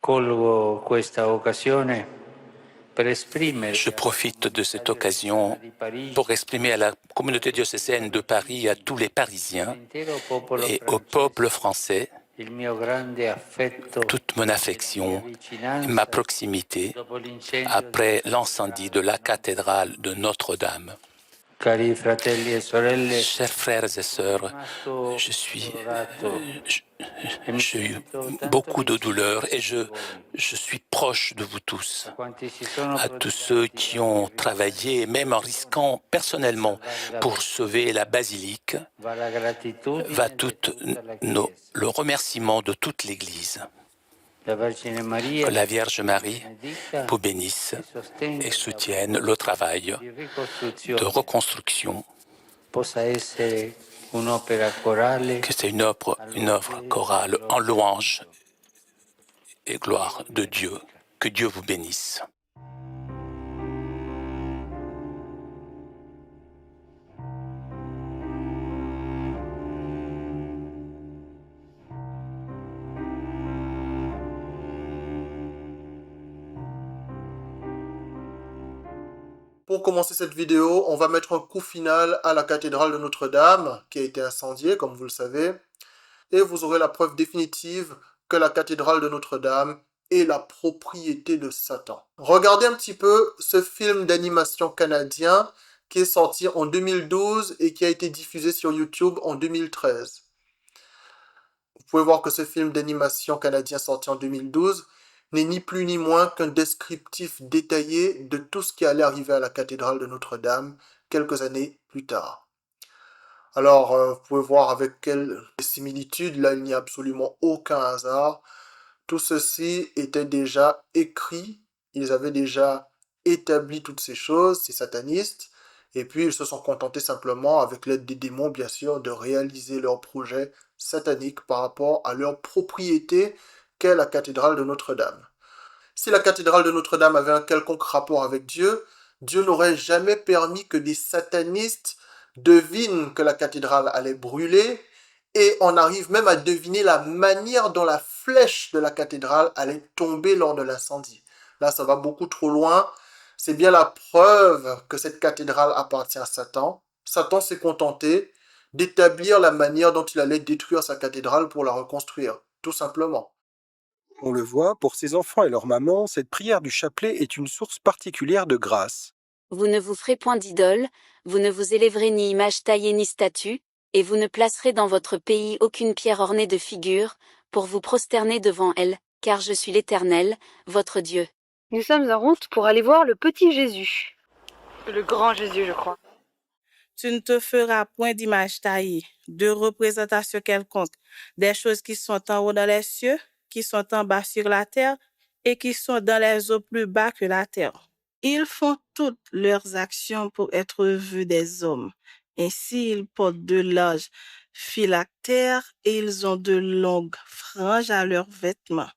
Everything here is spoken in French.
Colgo questa occasione per Je esprimere profite de cette occasion pour exprimer à la communauté diocésaine de Paris, à tous les Parisiens et au peuple français il mio grande affetto toute mon e la mia affection, vicinanza ma proximité dopo l'incendio après della l'incendie de la cathédrale de Notre-Dame. Cari fratelli e sorelle, Chers frères et sono sœurs, rimasto onorato e mi j'ai eu sento tanto beaucoup de vicino douleurs et a voi, je suis proche de vous tous, a quanti si sono à tous ceux prodigati qui ogni ont travaillé, même en risorgimento risquant per personnellement salvare la pour vita. sauver la basilique, Va la va gratitudine di tout tutta la Chiesa. le remerciement de toute l'Église. La Vergine Maria Que la Vierge vi Marie benedica vous bénisse e sostenga et il soutienne lavoro le travail di de ricostruzione reconstruction, possa essere un'opera corale que c'est une œuvre all'ordine chorale en gloria di louange Dio. et Dio gloire vi de Dieu. benedica. Que Dieu vous bénisse. Pour commencer cette vidéo, on va mettre un coup final à la cathédrale de Notre-Dame, qui a été incendiée, comme vous le savez, et vous aurez la preuve définitive que la cathédrale de Notre-Dame est la propriété de Satan. Regardez un petit peu ce film d'animation canadien qui est sorti en 2012 et qui a été diffusé sur YouTube en 2013. Vous pouvez voir que ce film d'animation canadien sorti en 2012 n'est ni plus ni moins qu'un descriptif détaillé de tout ce qui allait arriver à la cathédrale de Notre-Dame quelques années plus tard. Alors, vous pouvez voir avec quelle similitude, là il n'y a absolument aucun hasard. Tout ceci était déjà écrit, ils avaient déjà établi toutes ces choses, ces satanistes, et puis ils se sont contentés simplement, avec l'aide des démons bien sûr, de réaliser leur projet satanique par rapport à leur propriété qu'est la cathédrale de Notre-Dame. Si la cathédrale de Notre-Dame avait un quelconque rapport avec Dieu, Dieu n'aurait jamais permis que des satanistes devinent que la cathédrale allait brûler, et on arrive même à deviner la manière dont la flèche de la cathédrale allait tomber lors de l'incendie. Là, ça va beaucoup trop loin. C'est bien la preuve que cette cathédrale appartient à Satan. Satan s'est contenté d'établir la manière dont il allait détruire sa cathédrale pour la reconstruire, tout simplement. On le voit, pour ces enfants et leur maman, cette prière du chapelet est une source particulière de grâce. Vous ne vous ferez point d'idole, vous ne vous élèverez ni image taillée ni statue, et vous ne placerez dans votre pays aucune pierre ornée de figures, pour vous prosterner devant elle, car je suis l'Éternel, votre Dieu. Nous sommes en route pour aller voir le petit Jésus. Le grand Jésus, je crois. Tu ne te feras point d'image taillée, de représentation quelconque, des choses qui sont en haut dans les cieux, qui sont en bas sur la terre, et qui sont dans les eaux plus bas que la terre. Ils font toutes leurs actions pour être vus des hommes. Ainsi, ils portent de larges phylactères et ils ont de longues franges à leurs vêtements.